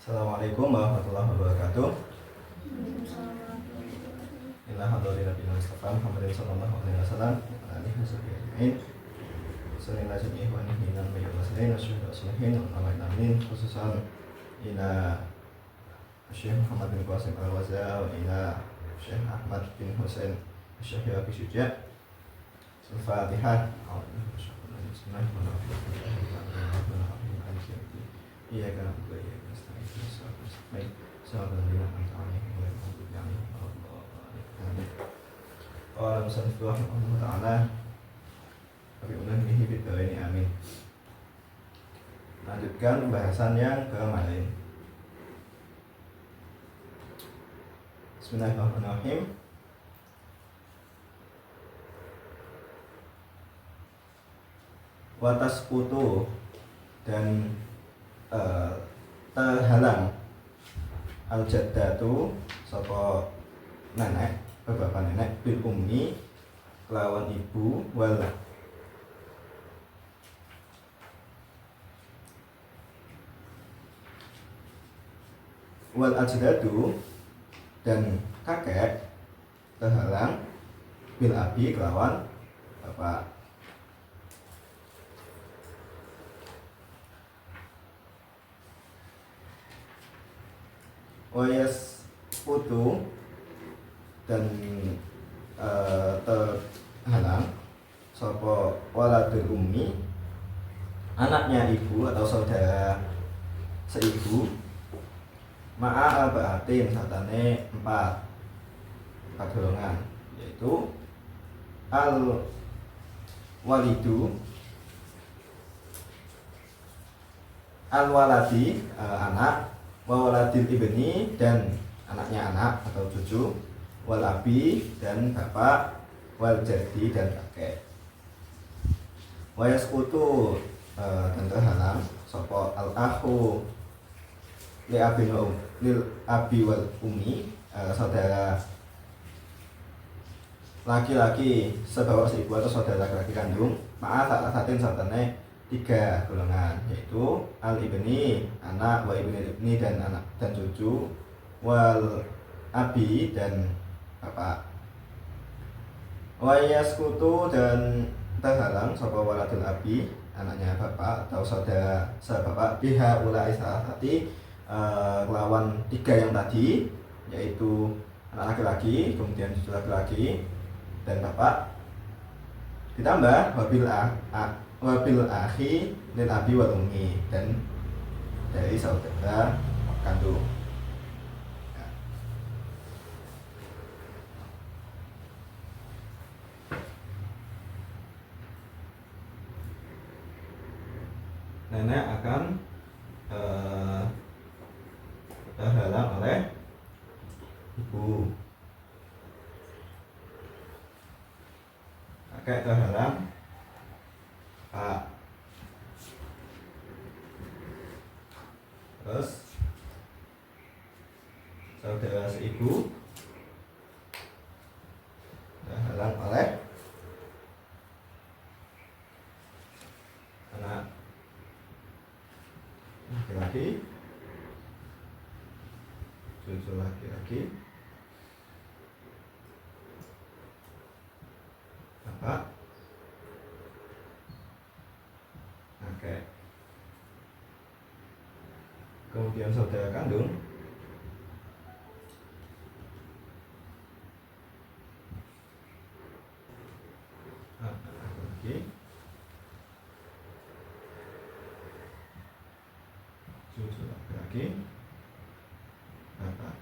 Assalamualaikum warahmatullahi wabarakatuh. Inna hadari nabiyina Mustafa Muhammadin sallallahu alaihi wasallam wa alihi wasahbihi ajma'in. Sallallahu alaihi wa alihi wa sahbihi wasallam. Amin. Khususan ila Syekh Muhammad bin Qasim Al-Waza wa ila Syekh Ahmad bin Husain Syekh Abi Syuja. Al-Fatihah. Iya kan aku ya baik sahabat yang Allah subhanahu wa ta'ala bagi ulamihi bid'aini amin. Lanjutkan pembahasan yang kemarin. Bismillahirrahmanirrahim. Watas kutu dan terhalang al-jaddatu sapa nenek, bapak nenek bil ummi kelawan ibu wal ajdadu dan kakek terhalang bil abi kelawan bapak. Wayas putu dan terhalang sapa waladul ummi anaknya ibu atau saudara seibu ma'a al-ba'atin satane empat golongan, yaitu al walidu al waladi anak, wa waladil ibni dan anaknya anak atau cucu, wal abi dan bapak, wal jaddi dan kakek. Wa yasqutu dan terhalang sapa al akhu li abi lil abi wal ummi saudara laki-laki sebawa seibu atau saudara laki-laki kandung ma'a satin satane tiga golongan, yaitu al ibni anak, wa ibni dan anak dan cucu, wal abi dan bapak. Wa yaskutu dan terhalang sapa waladul abi anaknya bapak atau saudara sebapak biha ula isahati kelawan tiga yang tadi, yaitu anak laki-laki, kemudian cucu laki-laki dan bapak, ditambah wabil akhi lil abi wal ummi dan dari saudara kandung. Nenek akan terhalang oleh ibu, kakek terhalang pak, terus saudara seibu terhalang oleh anak laki-laki, cucu laki-laki, bapak, kakek. Kemudian saudara kandung laki-laki, cucu laki-laki, bapak.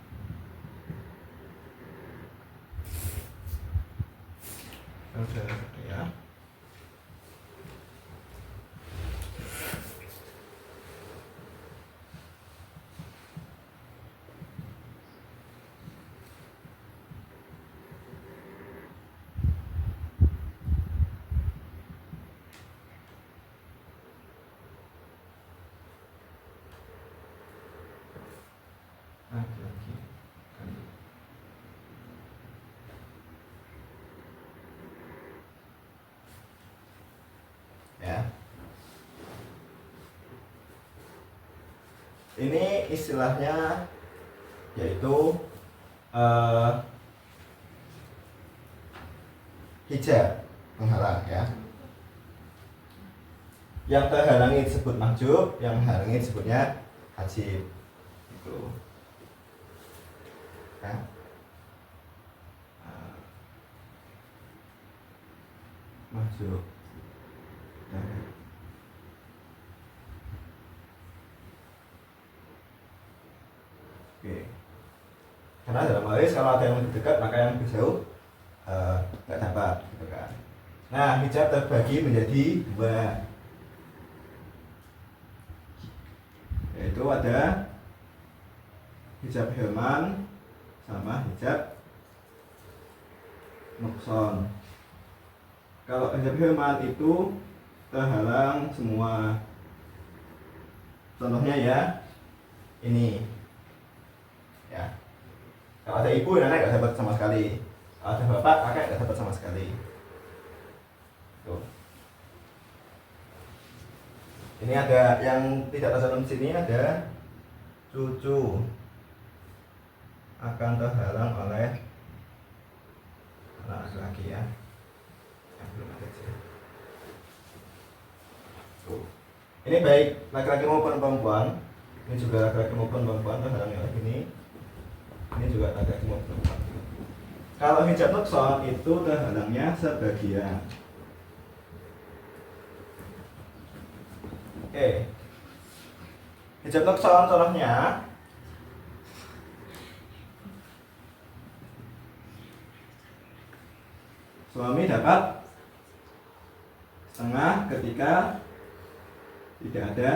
Saudara saya laki-laki kandung. Ya. Ini istilahnya yaitu hijab, menghalang ya. Yang terhalangi disebut mahjub, yang halangi disebutnya hajib. Itu. Ya. Mahjub. Oke. Karena dalam baris kalau ada yang lebih dekat maka yang lebih jauh nggak dapat, gitu kan. Nah, hijab terbagi menjadi dua, yaitu ada hijab hilman sama hijab nukson. Kalau hijab hilman itu terhalang semua. Contohnya ya, ini ya. Kalau ada ibu dan anak nggak dapat sama sekali. Kalau ada bapak, kakek nggak dapat sama sekali. Tuh. Ini ada yang tidak tercantum di sini, ada cucu akan terhalang oleh anak laki-laki ya. Yang belum ada sih. Tuh. Ini baik laki-laki maupun perempuan. Ini juga laki-laki maupun perempuan terhalang oleh ini. Ini juga laki-laki maupun perempuan. Kalau hijab nukson itu terhalangnya sebagian. Oke. Hijab nukson contohnya suami dapat setengah ketika tidak ada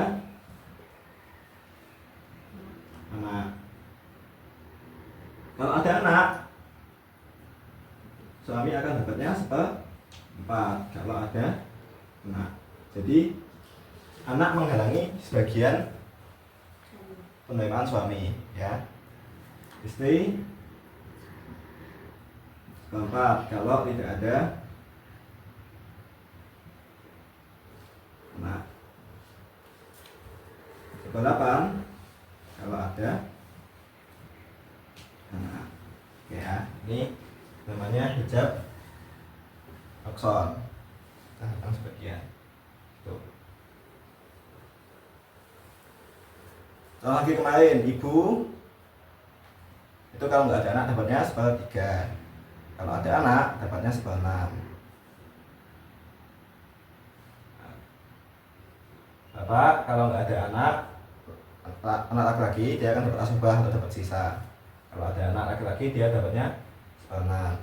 anak. Kalau ada anak, suami akan dapatnya seperempat kalau ada anak. Jadi anak menghalangi sebagian penerimaan suami ya. Istri seperempat kalau tidak ada anak. Seperempat kalau ada anak. Oke ya, ini namanya hijab nukson. Nah, sebagian. Tuh. Kalau lagi kemarin ibu itu kalau nggak ada anak dapatnya 1/3. Kalau ada anak dapatnya 1/6. Bapak kalau nggak ada anak laki-laki dia akan dapat asubah atau dapat sisa. Kalau ada anak laki-laki dia dapatnya 1/6.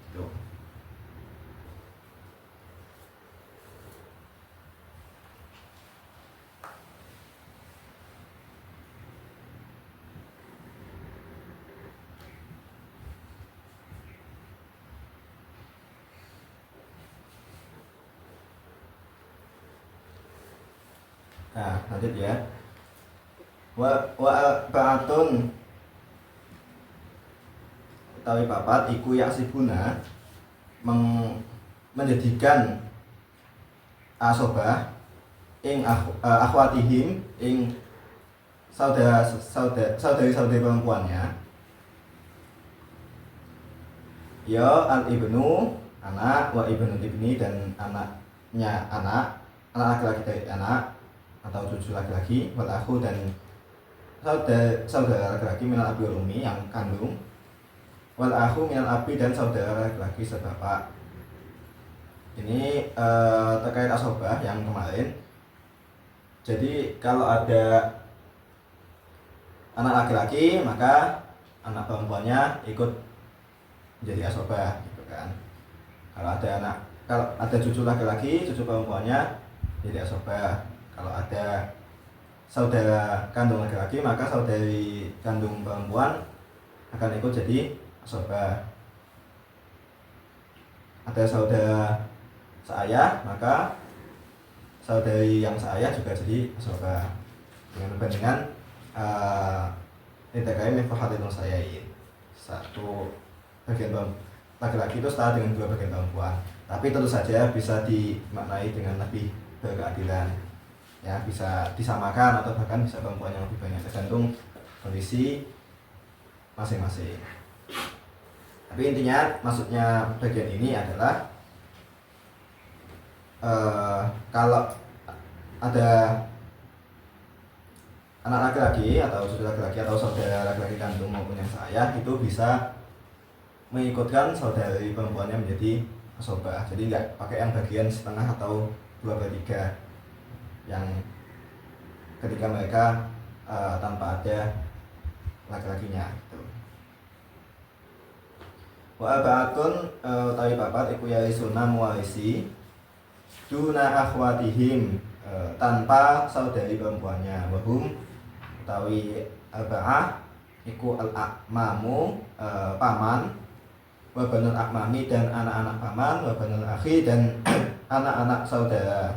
Itu. Nah, lanjut ya. Wa ba'atun utawi papat iku yaksibuna menjadikan asobah ing akhwatihim ing saudari perempuannya ya al ibnu anak, wa ibnu ibni dan anaknya anak laki-laki dari anak atau cucu laki-laki, wal akhu dan saudara laki-laki minal abi wal ummi yang kandung, wal akhu minal abi dan saudara laki-laki sebapak. Ini terkait asobah yang kemarin. Jadi kalau ada anak laki-laki maka anak perempuannya ikut menjadi asobah, gitu kan. Kalau ada cucu laki-laki, cucu perempuannya jadi asobah. Kalau ada saudara kandung laki-laki maka saudari kandung perempuan akan ikut jadi asobah. Ada saudara seayah maka saudari yang seayah juga jadi asobah dengan perbandingan Nidakain mifahatilun sayain. Satu bagian laki-laki itu setara dengan 2 bagian perempuan. Tapi tentu saja bisa dimaknai dengan lebih berkeadilan. ya bisa disamakan atau bahkan bisa perempuan yang lebih banyak, tergantung kondisi masing-masing. Tapi intinya maksudnya bagian ini adalah kalau ada anak laki-laki atau saudara laki-laki atau saudara laki-laki kandung maupun yang saya itu bisa mengikutkan saudari perempuannya menjadi asobah. Jadi nggak pakai yang bagian setengah atau 2/3 yang ketika mereka tanpa ada laki-lakinya gitu. Wa ba'atun utawi papat iku yarisuna muwarisi duna akhwatihim tanpa saudari perempuannya. Wahum utawi arba'ah iku al-a'mamu paman, wa banul a'mami dan anak-anak paman, wa banul akhi dan anak-anak saudara.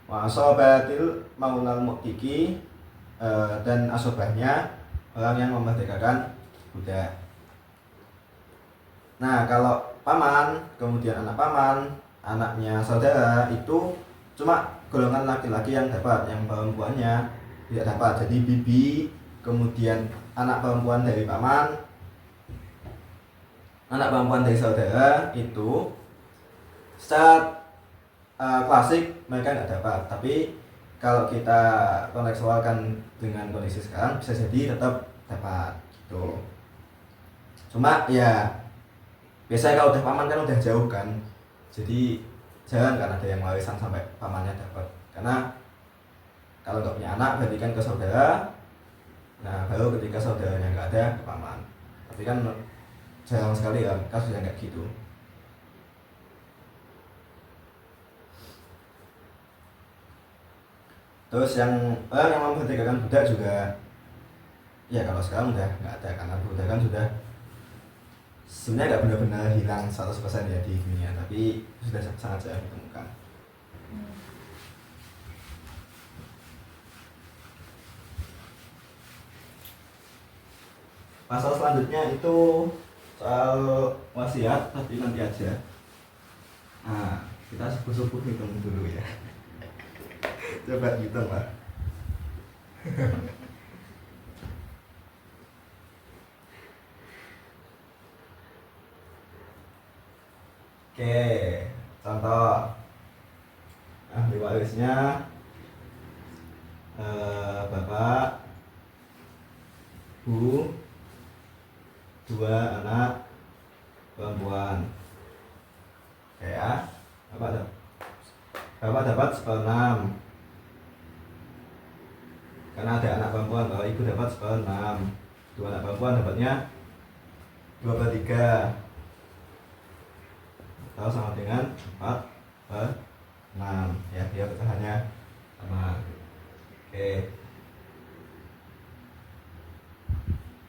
Wa asobatil maulal mu'tiki dan asobahnya orang yang memerdekakan budak. Nah, kalau paman, kemudian anak paman, anaknya saudara itu cuma golongan laki-laki yang dapat, yang perempuannya tidak dapat. Jadi bibi, kemudian anak perempuan dari paman, anak perempuan dari saudara itu secara klasik mereka tidak dapat. Tapi kalau kita kontekstualkan dengan kondisi sekarang bisa jadi tetap dapat gitu. Cuma ya biasanya kalau udah paman kan udah jauh kan, jadi jangan kan ada yang warisan sampai pamannya dapat, karena kalau nggak punya anak berarti kan ke saudara. Nah baru ketika saudaranya nggak ada ke paman. Tapi kan jarang sekali kan kasus yang kayak gitu. Terus yang memerdekakan budak juga, ya kalau sekarang udah nggak ada, karena budak kan sudah sebenarnya nggak benar-benar hilang 100% ya di dunia, tapi sudah sangat jarang ditemukan. Pasal selanjutnya itu soal wasiat, tapi nanti aja. Nah, kita subuh-subuh hitung dulu ya. Coba hitung lah. Oke, contoh ahli warisnya bapak, bu, 2 anak perempuan. Oke ya, bapak dapat 1/6 karena ada anak perempuan, bahwa ibu dapat 1/6. 2 anak perempuan dapatnya 2/3 atau sama dengan 4/6 ya, dia pecahannya sama. Oke,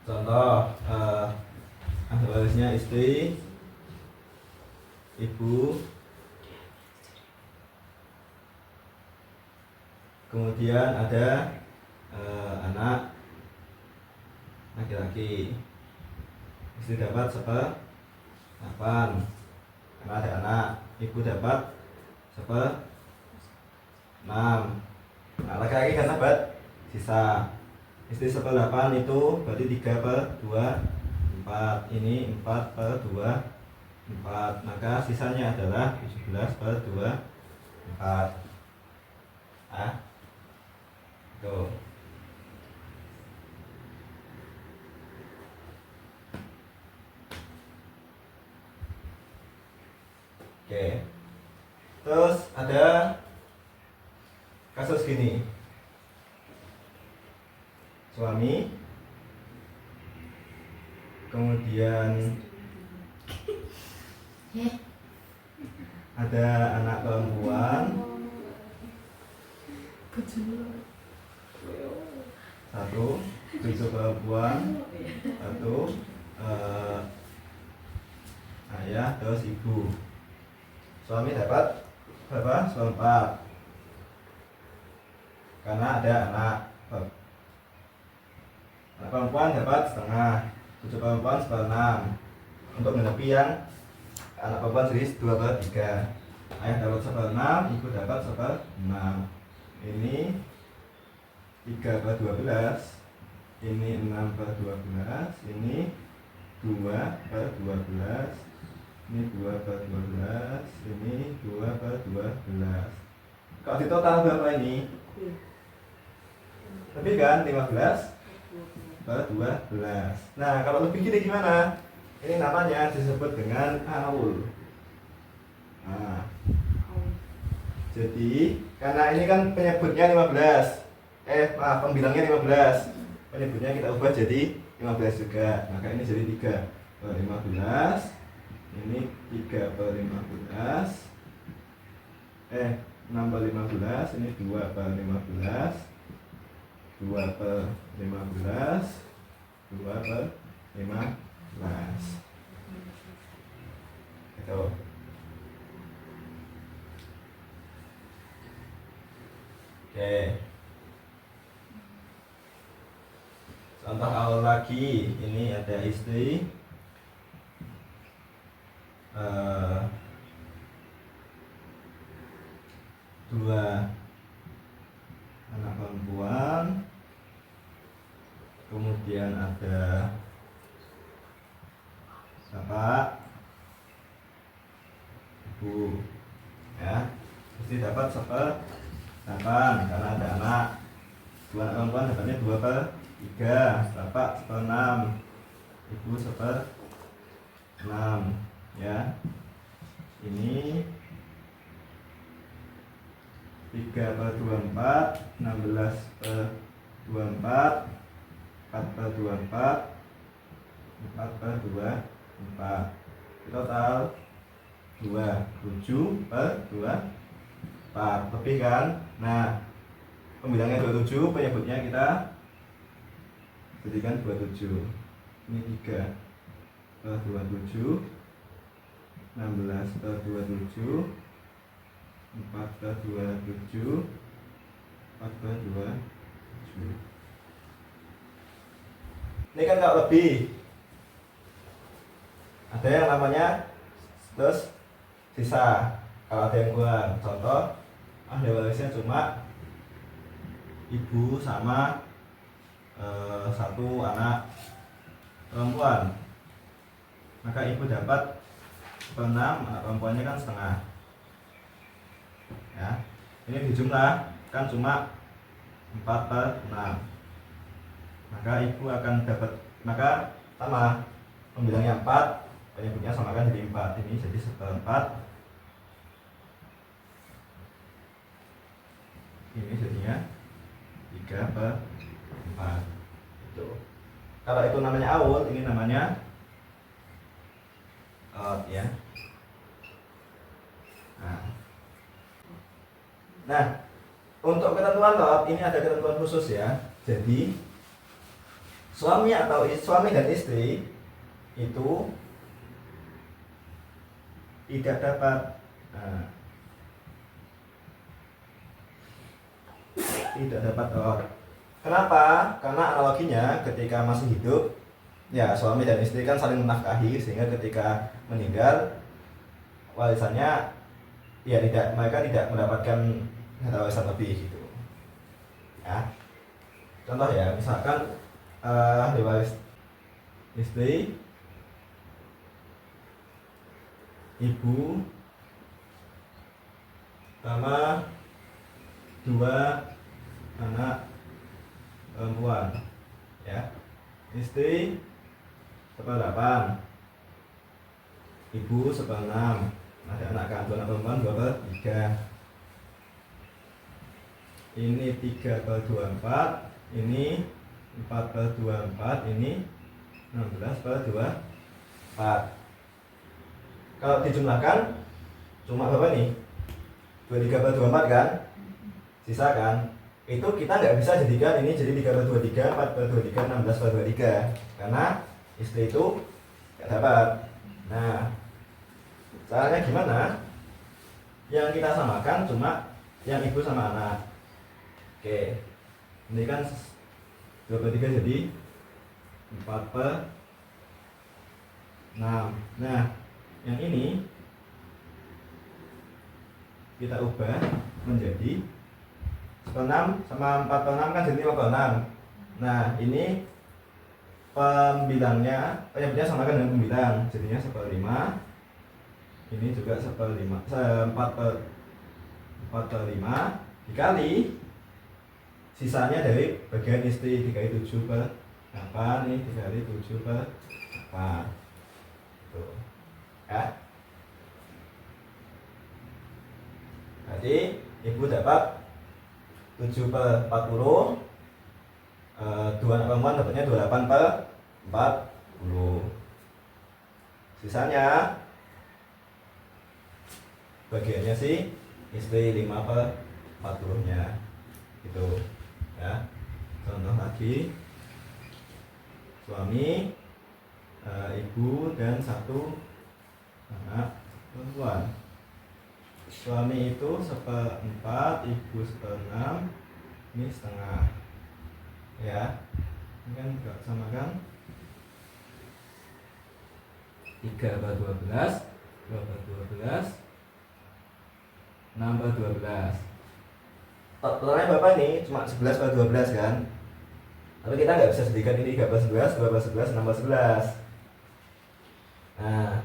contoh ahli warisnya istri, ibu, kemudian ada anak laki-laki. Istri dapat 1/8 karena ada anak, ibu dapat 1/6. Nah, laki-laki kan dapat sisa. Istri 1/8 itu berarti 3/2, 4. Ini 4/2, 4. Maka sisanya adalah 17/2, 4. Tuh. Oke. Terus ada kasus gini. Suami, kemudian ada anak perempuan, 1, cucu perempuan, 1, ayah, terus ibu. Suami dapat berapa? 1/4 karena ada anak perempuan dapat setengah, cucu perempuan 1/6. Untuk menepi yang anak perempuan jadi 2/3. ayah dapat 1/6, ibu dapat 1/6. Ini 3/12, ini 6/12, ini 2/12, ini 2/12, ini 2/12. Kalau di total berapa ini? Lebih kan? 15/12. Nah, kalau lebih gini gimana? Ini namanya disebut dengan aul. Nah, jadi karena ini kan penyebutnya 15. Pembilangnya 15. Penyebutnya kita ubah jadi 15 juga. Maka ini jadi 3/15. Ini 3/15. 6/15. Ini 2/15. 2/15. 2/15. Itu. Oke. Contoh awal lagi, ini ada istri, dua anak perempuan, kemudian ada bapak, ibu, ya, mesti dapat 1/8 karena ada anak. Dua anak perempuan dapatnya 2/3, bapak 1/6, ibu 1/6, ya. Ini 3/24, 16/24, 4/24, 4/24. Total 27/24. Lebih kan? Nah, pembilangnya 27, penyebutnya kita jadikan 27. Ini 3/27, 16/27, 4/27, 4/27. Ini kan kalau lebih, ada yang namanya terus sisa. Kalau ada yang kurang, contoh ahli warisnya cuma ibu sama satu anak perempuan, maka ibu dapat 1/6, anak perempuannya kan setengah, ya. Ini dijumlah kan cuma 4/6, maka ibu akan dapat, maka sama pembilangnya 4, penyebutnya sama kan jadi 4. Ini jadi 1/4, ini jadinya 3/4. Itu. Kalau itu namanya awal, ini namanya out, ya. Nah, untuk ketentuan out ini ada ketentuan khusus, ya. Jadi suami dan istri itu tidak dapat out. Kenapa? Karena analoginya ketika masih hidup, ya suami dan istri kan saling menafkahi, sehingga ketika meninggal warisannya ya mereka tidak mendapatkan harta warisan lebih gitu, ya. Contoh ya, misalkan ahli waris istri, ibu sama 2 anak perempuan, ya. Istri 1/8, ibu 1/6, ada anak kandung anak perempuan 2/3. Ini 3/24, ini 4/24, ini 16/24. Kalau dijumlahkan cuma berapa nih? 23/24 kan? Sisa kan? Itu kita nggak bisa jadikan ini jadi 3/23, 4/23, 16/23, karena istri itu nggak dapat. Nah, caranya gimana? Yang kita samakan cuma yang ibu sama anak. Oke, ini kan 2/3 jadi 4/6. Nah, yang ini kita ubah menjadi 1/6 sama 4/6 kan jadi 5/6. Nah ini penyebutnya sama kan dengan pembilang, jadinya 1/5. Ini juga 1/5, 4/5 dikali sisanya dari bagian istri dikali 7/8, ini dikali 7/8 tuh ya. Jadi ibu dapat 7/40, 2 anak perempuan dapatnya 28/40. Sisanya bagiannya si istri 5/40-nya gitu ya. Contoh lagi, suami, ibu dan 1 anak perempuan. Suami itu 1/4, ibu 1/6, ini setengah ya. Ini kan enggak sama kan, 3/12, 2/12, 6/12. Totalnya Bapak ini cuma 11/12 kan. Tapi kita nggak bisa sedikan ini 3/11, 2/11, 6/11. Nah,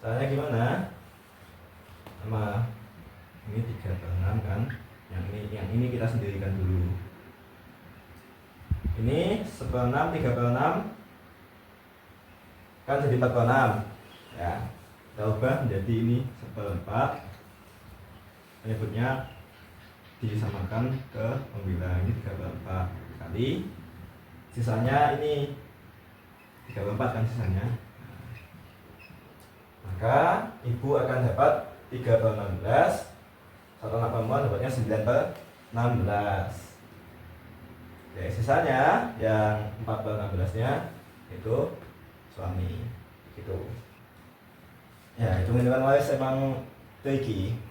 caranya gimana? Sama ini 3/6 kan. Yang ini kita sendirikan dulu. Ini 1/6, 3/6 kan jadi 4/6 ya. Kita ubah menjadi ini 1/4. Penyebutnya disamakan ke pembilang, ini 3/4 kali sisanya ini 3/4 kan sisanya. Maka ibu akan dapat 3/16, 1 anak perempuan dapatnya 9/16. Oke, sisanya yang 4/16-nya itu suami gitu ya. Hitung-hitungan waris emang tricky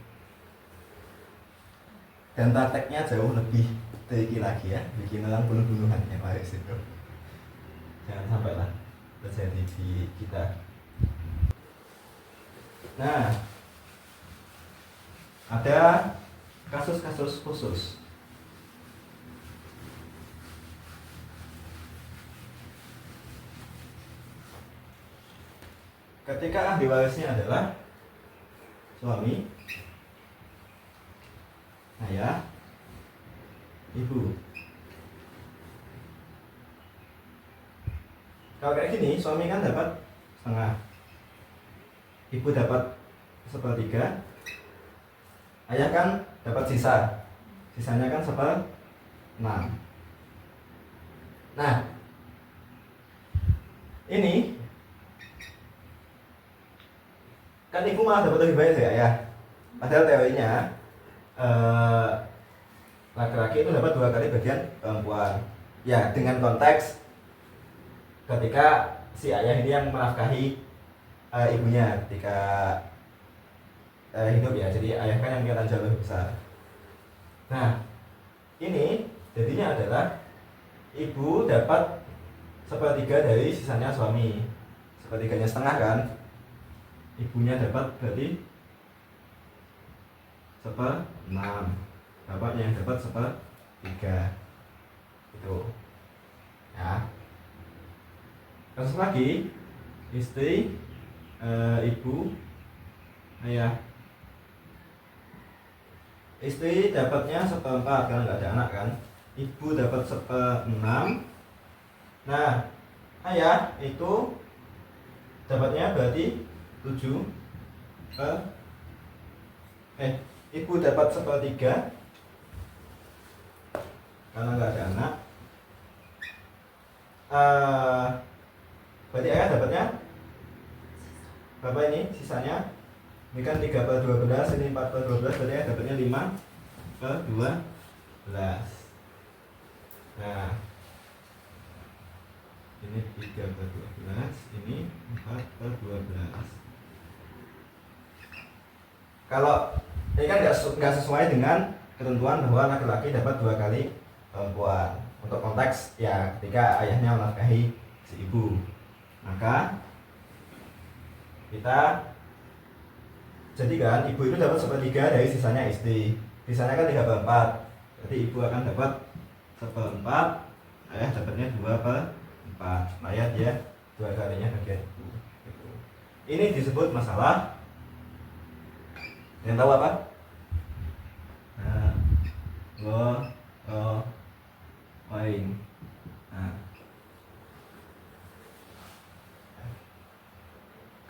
dan prakteknya jauh lebih tricky lagi ya, bikin orang bunuh-bunuhan ya waris itu. Jangan sampai lah terjadi di kita. Nah, ada kasus-kasus khusus. Ketika ahli warisnya adalah suami, ayah, ibu. Kalau kayak gini, suami kan dapat setengah, ibu dapat 1/3, ayah kan dapat sisanya kan 1/6. Nah, ini kan ibu malah dapat lebih banyak dari ayah. Padahal teorinya laki-laki itu dapat 2 kali bagian perempuan. Ya, dengan konteks ketika si ayah ini yang menafkahi ibunya ketika hidup ya. Jadi ayah kan yang kelihatan jauh lebih besar. Nah, ini jadinya adalah ibu dapat 1/3 dari sisanya suami. 1/3-nya setengah kan. Ibunya dapat berarti 1/6, bapaknya yang dapat 1/3 itu ya. Kasus lagi, istri, ibu, ayah. Istri dapatnya 1/4 karena nggak ada anak kan. Ibu dapat 1/6. Nah, ayah itu dapatnya berarti 7 ibu dapat 1/3 karena nggak ada anak. Berarti ayah dapatnya berapa ini sisanya? Ini kan 3/12, ini 4/12, berarti ayah dapatnya 5/12. Nah, ini 3/12, ini 4/12. Kalau ini kan nggak sesuai dengan ketentuan bahwa laki-laki dapat 2 kali perempuan. Untuk konteks ya ketika ayahnya menafkahi si ibu, maka kita Jadi kan ibu itu dapat 1/3 dari sisanya istri. Sisanya kan 3/4. Jadi ibu akan dapat 1/4, ayah dapatnya 2/4. Supaya dia 2 kalinya bagian ibu. Gitu. Ini disebut masalah yang tahu apa? Nah, lain. Nah,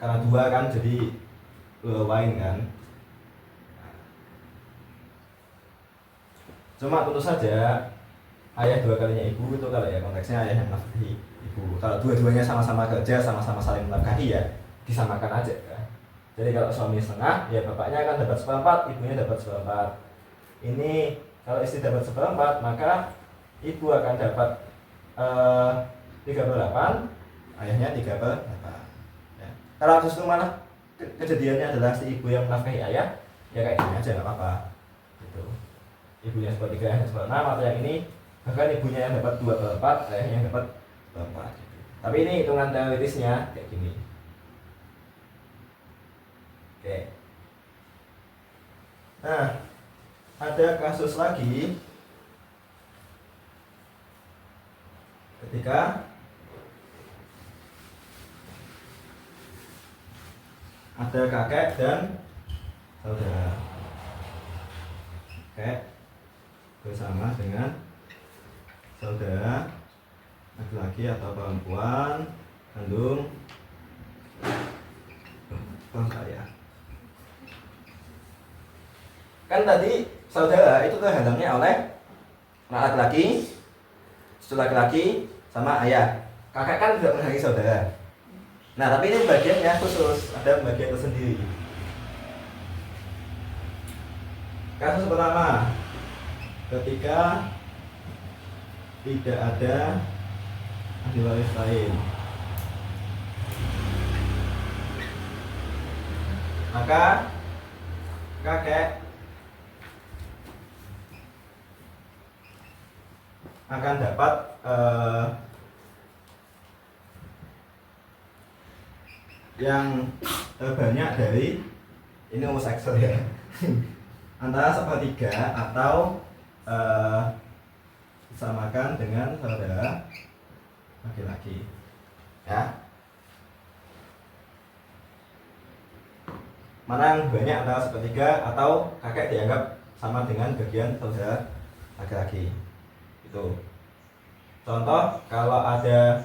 karena 2 kan jadi lain kan. Cuma tentu saja ayah 2 kalinya ibu itu kalau ya konteksnya ayah yang menafkahi ibu. Kalau dua-duanya sama-sama kerja, sama-sama saling menafkahi ya disamakan aja kan. Jadi kalau suami setengah ya bapaknya akan dapat 1/4, ibunya dapat 1/4. Ini kalau istri dapat 1/4 maka ibu akan dapat 3/8, ayahnya 3/8 ya. Kalau justru malah kejadiannya adalah si ibu yang menafkahi ayah, ya kayak gini aja nggak apa-apa gitu. Ibunya 1/3, ayahnya 1/6, atau yang ini bahkan ibunya yang dapat 2/4, ayahnya yang dapat 2/4 gitu. Tapi ini hitungan teoritisnya kayak gini. Oke. Nah, ada kasus lagi ketika ada kakek dan saudara. Kakek bersama dengan saudara laki-laki atau perempuan kandung ayah. Kan tadi saudara itu terhadangnya oleh anak laki-laki, cucu laki-laki, sama ayah. Kakek kan tidak menghalangi saudara. Nah, tapi ini bagiannya khusus, ada bagian tersendiri. Kasus pertama, ketika tidak ada ahli waris lain, maka kakek akan dapat yang terbanyak dari, ini rumus Excel ya, antara 1/3 atau disamakan dengan saudara laki-laki ya. Mana yang banyak, antara 1/3 atau kakek dianggap sama dengan bagian saudara laki-laki itu. Contoh, kalau ada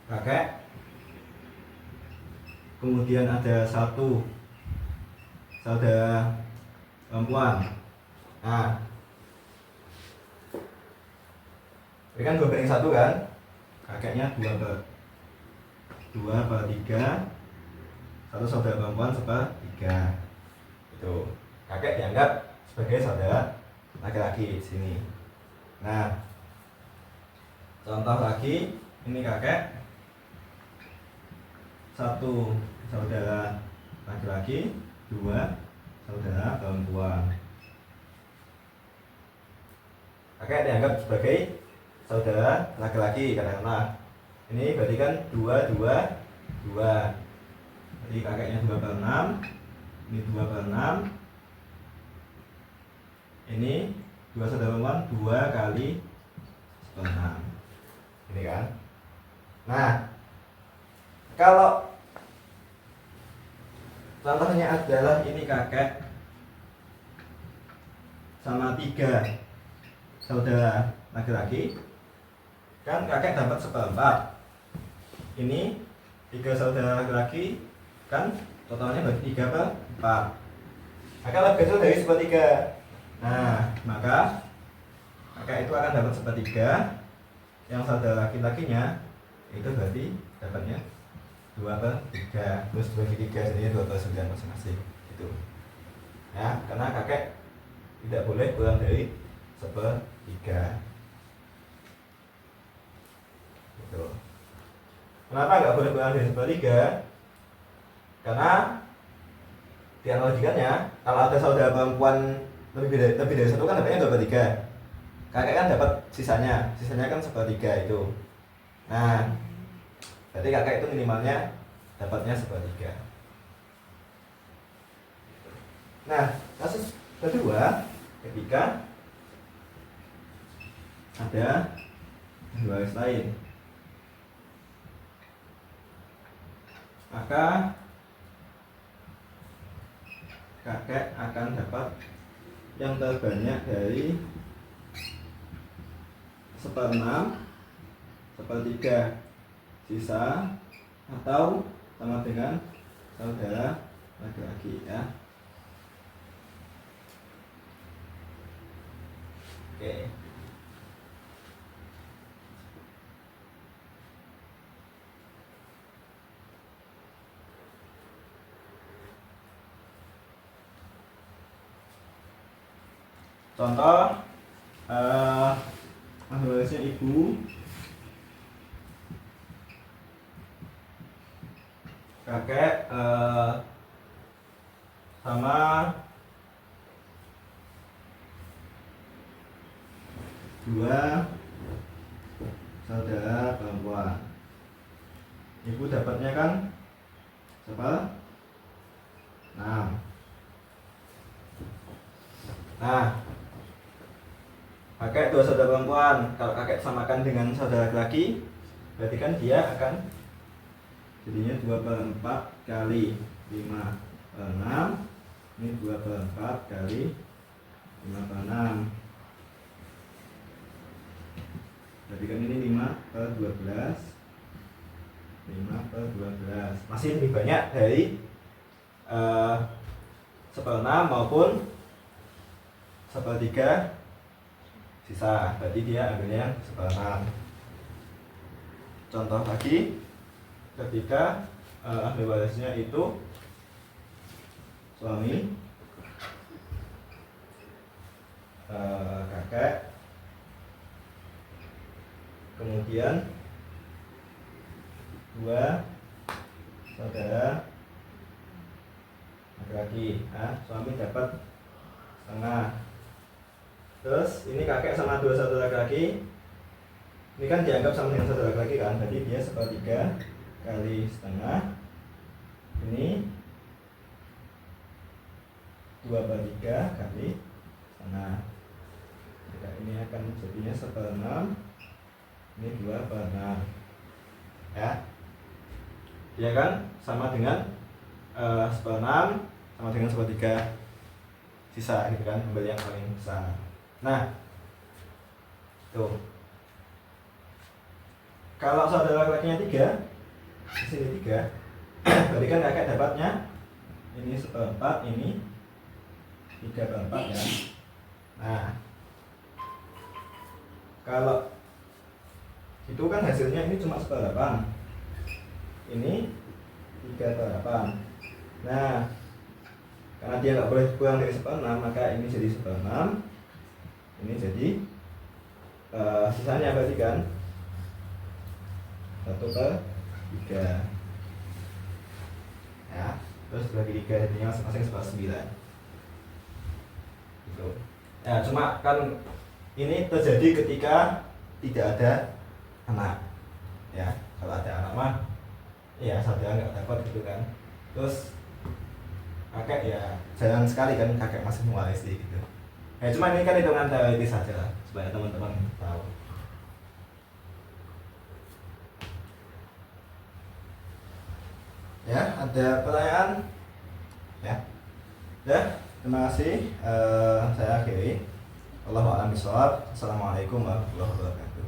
kakek, kemudian ada satu saudara perempuan. Nah, ini kan 2/1 kan, kakeknya 2/3, satu saudara perempuan 1/3 itu. Kakek dianggap sebagai saudara laki-laki di sini. Nah, contoh lagi, ini kakek, satu saudara laki-laki, 2 saudara perempuan. Kakek dianggap sebagai saudara laki-laki karena ini berarti kan 2, 2, 2. Jadi kakeknya 2/6, ini 2/6, ini 2 saudara perempuan, 2 kali 1/6. Ini kan. Nah, kalau contohnya adalah ini kakek sama 3 saudara laki-laki, kan kakek dapat 1/4. Ini 3 saudara laki-laki, kan totalnya berarti 3/4. Maka lebih kecil dari 1/3. Nah, maka kakek itu akan dapat 1/3. Yang saudara laki-lakinya itu berarti dapatnya 2/3, terus 2/3, jadinya 2/9 masing-masing gitu ya, karena kakek tidak boleh kurang dari 1/3 gitu. Kenapa nggak boleh kurang dari 1/3? Karena dianalogikannya, kalau ada saudara perempuan lebih dari satu kan dapatnya 2/3. Kakek kan dapat sisanya kan 1/3 itu. Nah, berarti kakak itu minimalnya dapatnya 1/3. Nah, kasus kedua ketika ada dua garis lain, maka kakek akan dapat yang terbanyak dari 1/6, 1/3 sisa atau sama dengan saudara laki-laki ya. Oke. Contoh ahli ibu kakek sama dua saudara perempuan. Ibu dapatnya kan 1/6. Nah, kakek dua saudara perempuan, kalau kakek samakan dengan saudara laki-laki, berarti kan dia akan jadinya 2/4 kali 5/6. Ini 2/4 kali 5/6. Berarti kan ini 5/12. 5/12 masih lebih banyak dari 1/6 maupun 1/3 sisa. Berarti dia ambilnya 1/6. Contoh lagi, ketika ahli warisnya itu suami, kakek, kemudian dua saudara laki-laki. Suami dapat setengah. Terus ini kakek sama dua saudara laki-laki, ini kan dianggap sama dengan saudara laki-laki kan, berarti dia 1/3 kali setengah. Ini 2/3 kali setengah. Ini akan jadinya 1/6. Ini 2/6 ya. Dia kan sama dengan 1/6 sama dengan 1/3 sisa gitu kan, ambil yang paling besar. Nah, tuh. Kalau saudara laki-lakinya 3, di sini 3, berarti kan kakek dapatnya ini 1/4, ini 3/4 ya. Nah, kalau itu kan hasilnya ini cuma 1/8, ini 3/8. Nah, karena dia nggak boleh kurang dari 1/6, maka ini jadi 1/6, ini jadi sisanya berarti kan 1/3 ya. Terus bagi 3 jadinya masing-masing 1/9 gitu ya. Cuma kan ini terjadi ketika tidak ada anak ya. Kalau ada anak mah ya saudara nggak dapat gitu kan. Terus kakek ya jarang sekali kan kakek masih mewarisi gitu ya. Cuma ini kan hitungan teoritis saja lah, supaya teman-teman tahu ya. Ada pertanyaan ya? Ya, terima kasih. Saya akhiri. Wallahu a'lam bishawab. Assalamualaikum warahmatullahi wabarakatuh.